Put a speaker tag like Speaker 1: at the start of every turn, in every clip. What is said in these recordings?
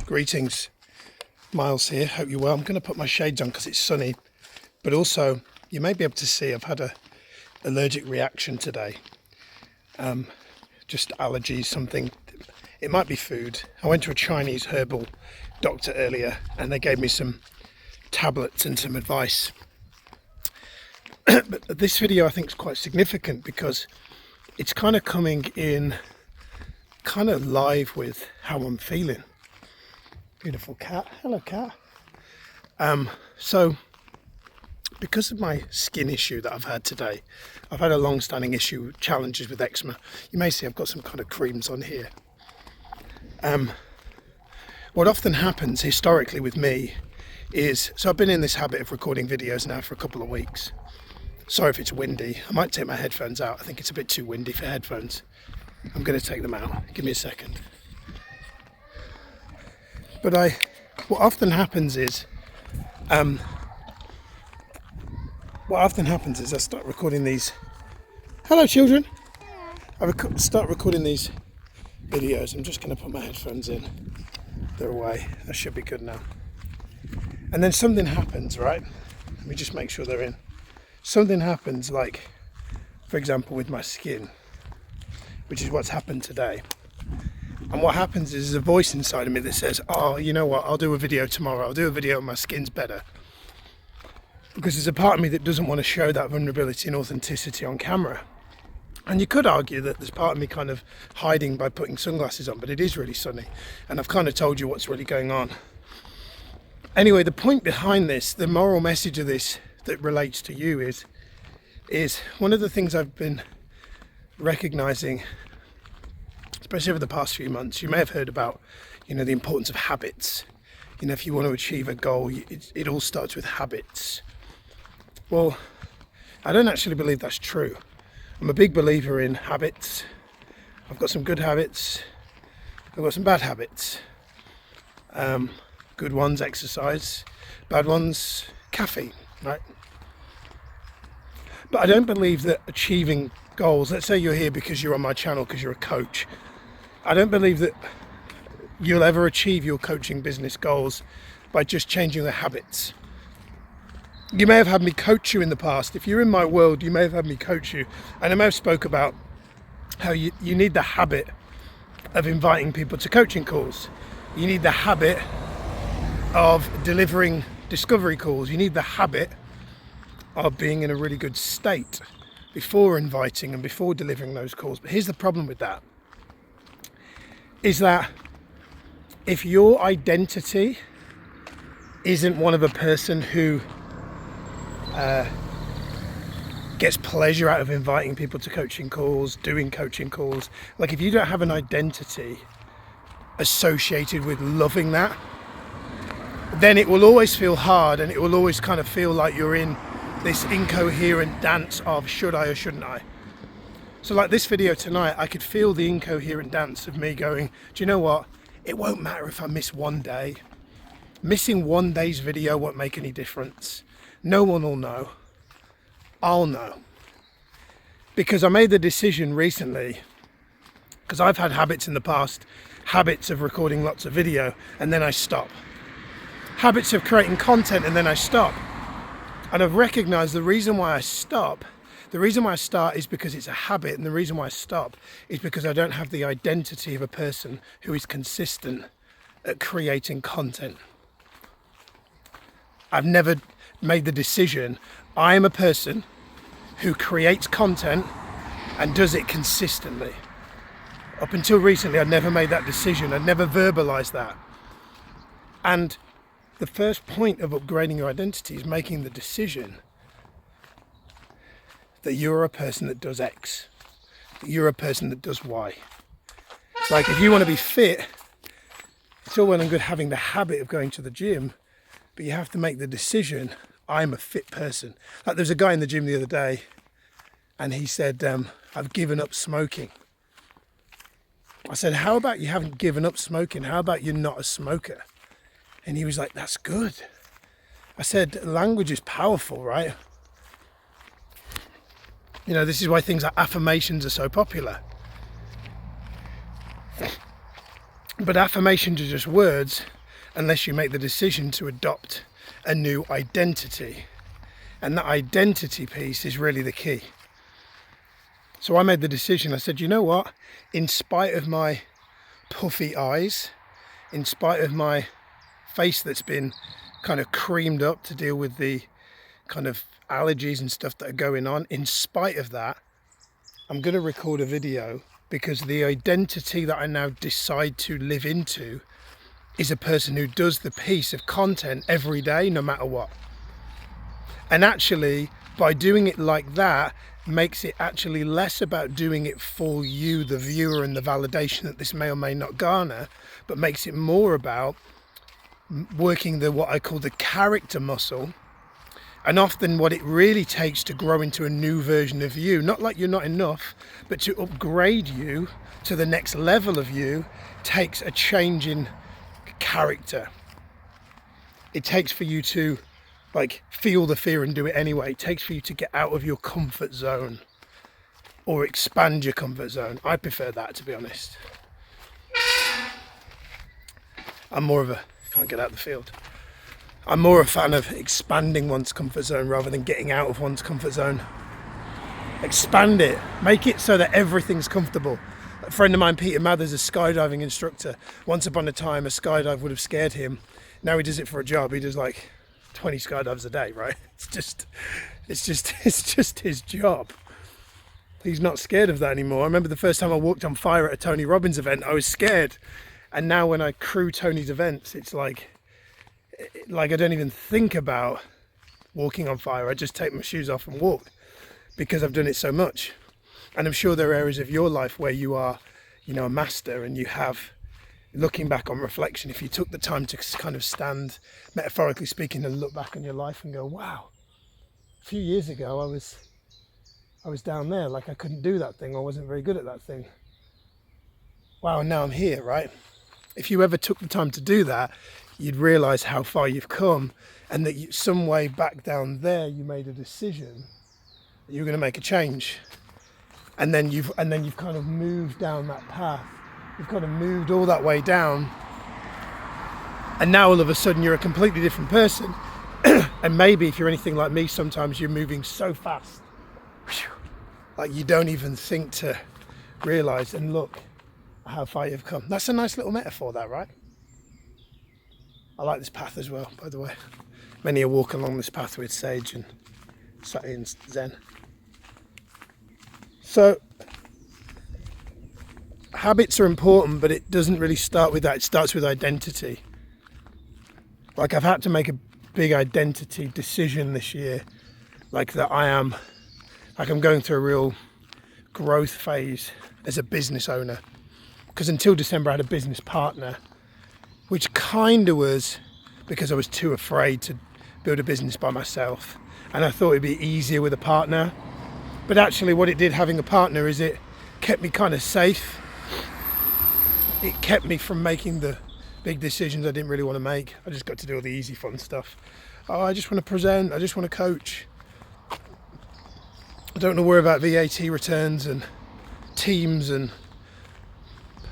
Speaker 1: Greetings, Miles here, hope you're well. I'm going to put my shades on because it's sunny, but also you may be able to see I've had a allergic reaction today. Just allergies, something, it might be food. I went to a Chinese herbal doctor earlier and they gave me some tablets and some advice. But this video I think is quite significant because it's kind of coming in kind of live with how I'm feeling. Beautiful cat. Hello, cat. So because of my skin issue that I've had today, I've had a long-standing issue, challenges with eczema. You may see I've got some kind of creams on here. What often happens historically with me is, so I've been in this habit of recording videos now for a couple of weeks. Sorry if it's windy. I might take my headphones out. I think it's a bit too windy for headphones. I'm going to take them out. Give me a second. But what often happens is I start recording these. Hello, children. Start recording these videos. I'm just going to put my headphones in. They're away. That should be good now. And then something happens, right? Let me just make sure they're in. Something happens, like, for example, with my skin, which is what's happened today. And what happens is there's a voice inside of me that says, oh, you know what, I'll do a video tomorrow. I'll do a video and my skin's better. Because there's a part of me that doesn't want to show that vulnerability and authenticity on camera. And you could argue that there's part of me kind of hiding by putting sunglasses on, but it is really sunny. And I've kind of told you what's really going on. Anyway, the point behind this, the moral message of this that relates to you is one of the things I've been recognizing, especially over the past few months. You may have heard about, the importance of habits. If you want to achieve a goal, it all starts with habits. Well, I don't actually believe that's true. I'm a big believer in habits. I've got some good habits. I've got some bad habits. Good ones, exercise. Bad ones, caffeine, right? But I don't believe that achieving goals, let's say you're here because you're on my channel because you're a coach. I don't believe that you'll ever achieve your coaching business goals by just changing the habits. You may have had me coach you in the past. If you're in my world, you may have had me coach you. And I may have spoke about how you need the habit of inviting people to coaching calls. You need the habit of delivering discovery calls. You need the habit of being in a really good state before inviting and before delivering those calls. But here's the problem with that, is that if your identity isn't one of a person who gets pleasure out of inviting people to coaching calls, doing coaching calls, like if you don't have an identity associated with loving that, then it will always feel hard and it will always kind of feel like you're in this incoherent dance of should I or shouldn't I? So like this video tonight, I could feel the incoherent dance of me going, do you know what? It won't matter if I miss one day. Missing one day's video won't make any difference. No one will know. I'll know. Because I made the decision recently, because I've had habits in the past, habits of recording lots of video and then I stop. Habits of creating content and then I stop. And I've recognized the reason why I stop, the reason why I start is because it's a habit, and the reason why I stop is because I don't have the identity of a person who is consistent at creating content. I've never made the decision. I am a person who creates content and does it consistently. Up until recently, I'd never made that decision. I'd never verbalized that. And the first point of upgrading your identity is making the decision that you're a person that does X, that you're a person that does Y. Like if you want to be fit, it's all well and good having the habit of going to the gym, but you have to make the decision, I'm a fit person. Like there's a guy in the gym the other day and he said, I've given up smoking. I said, how about you haven't given up smoking? How about you're not a smoker? And he was like, that's good. I said, language is powerful, right? This is why things like affirmations are so popular. But affirmations are just words unless you make the decision to adopt a new identity. And that identity piece is really the key. So I made the decision. I said, you know what? In spite of my puffy eyes, in spite of my face that's been kind of creamed up to deal with the kind of allergies and stuff that are going on, in spite of that, I'm going to record a video, because the identity that I now decide to live into is a person who does the piece of content every day, no matter what. And actually, by doing it like that, makes it actually less about doing it for you, the viewer, and the validation that this may or may not garner, but makes it more about working what I call the character muscle, and often what it really takes to grow into a new version of you. Not like you're not enough, but to upgrade you to the next level of you takes a change in character. It takes for you to feel the fear and do it anyway. It takes for you to get out of your comfort zone or expand your comfort zone. I prefer that, to be honest. I'm more of a, can't get out of the field. I'm more a fan of expanding one's comfort zone rather than getting out of one's comfort zone. Expand it, make it so that everything's comfortable. A friend of mine, Peter Mathers, a skydiving instructor. Once upon a time, a skydive would have scared him. Now he does it for a job. He does 20 skydives a day, right? It's just his job. He's not scared of that anymore. I remember the first time I walked on fire at a Tony Robbins event, I was scared. And now when I crew Tony's events, it's like I don't even think about walking on fire. I just take my shoes off and walk, because I've done it so much. And I'm sure there are areas of your life where you are, a master, and you have, looking back on reflection, if you took the time to kind of stand, metaphorically speaking, and look back on your life and go, wow, a few years ago I was down there, I couldn't do that thing, or wasn't very good at that thing. Wow, and now I'm here, right? If you ever took the time to do that, you'd realize how far you've come, and that some way back down there you made a decision that you were going to make a change, and then you've kind of moved down that path. You've kind of moved all that way down, and now all of a sudden you're a completely different person. And maybe if you're anything like me, sometimes you're moving so fast, you don't even think to realize and look how far you've come. That's a nice little metaphor, that, right? I like this path as well, by the way. Many a walk along this path with Sage and Sati and Zen. So, habits are important, but it doesn't really start with that. It starts with identity. I've had to make a big identity decision this year, that I'm going through a real growth phase as a business owner. Because until December I had a business partner, which kind of was because I was too afraid to build a business by myself, and I thought it'd be easier with a partner. But actually what it did, having a partner, is it kept me kind of safe. It kept me from making the big decisions I didn't really want to make. I just got to do all the easy fun stuff. Oh, I just want to present, I just want to coach. I don't want to worry about VAT returns and teams and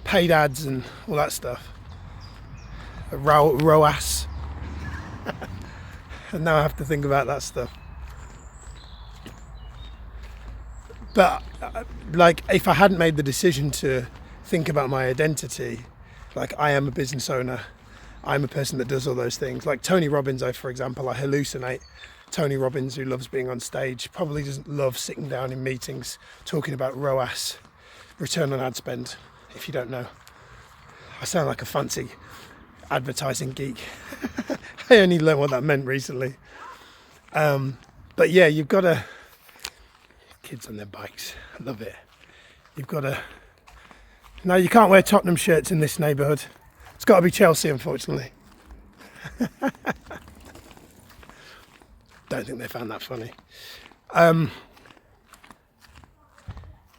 Speaker 1: paid ads and all that stuff. ROAS. And now I have to think about that stuff. But if I hadn't made the decision to think about my identity, I am a business owner, I'm a person that does all those things. Tony Robbins, for example, I hallucinate. Tony Robbins, who loves being on stage, probably doesn't love sitting down in meetings talking about ROAS, return on ad spend, if you don't know. I sound like a fancy advertising geek. I only learned what that meant recently. But yeah, you've got to, kids on their bikes, I love it. You've got to, no, you can't wear Tottenham shirts in this neighbourhood. It's got to be Chelsea, unfortunately. Don't think they found that funny.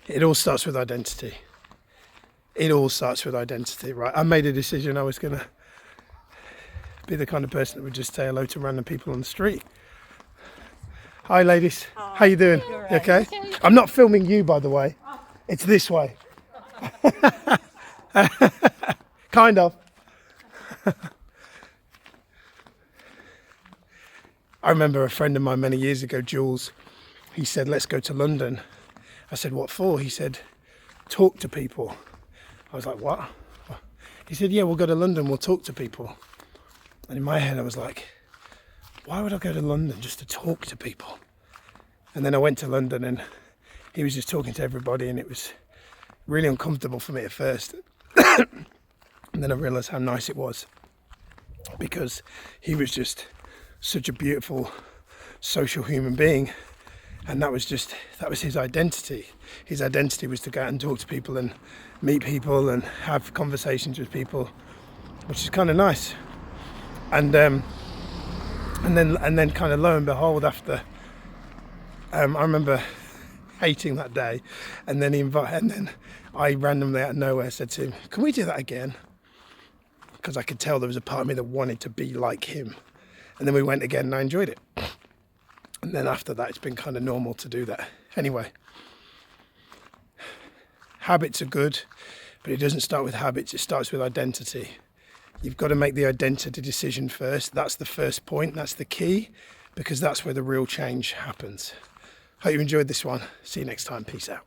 Speaker 1: It all starts with identity. It all starts with identity, right? I made a decision I was going to be the kind of person that would just say hello to random people on the street. Hi, ladies. Hi. How you doing? You okay? I'm not filming you, by the way. It's this way. Kind of. I remember a friend of mine many years ago, Jules, he said, let's go to London. I said, what for? He said, talk to people. I was like, what? He said, yeah, we'll go to London, we'll talk to people. And in my head, I was like, why would I go to London just to talk to people? And then I went to London and he was just talking to everybody, and it was really uncomfortable for me at first. And then I realised how nice it was, because he was just such a beautiful social human being, and that was his identity. His identity was to go out and talk to people and meet people and have conversations with people, which is kind of nice. And then kind of lo and behold, after I remember hating that day, and then I randomly out of nowhere said to him, can we do that again? Because I could tell there was a part of me that wanted to be like him. And then we went again and I enjoyed it. And then after that, it's been kind of normal to do that. Anyway, habits are good, but it doesn't start with habits, it starts with identity. You've got to make the identity decision first. That's the first point, that's the key, because that's where the real change happens. Hope you enjoyed this one. See you next time. Peace out.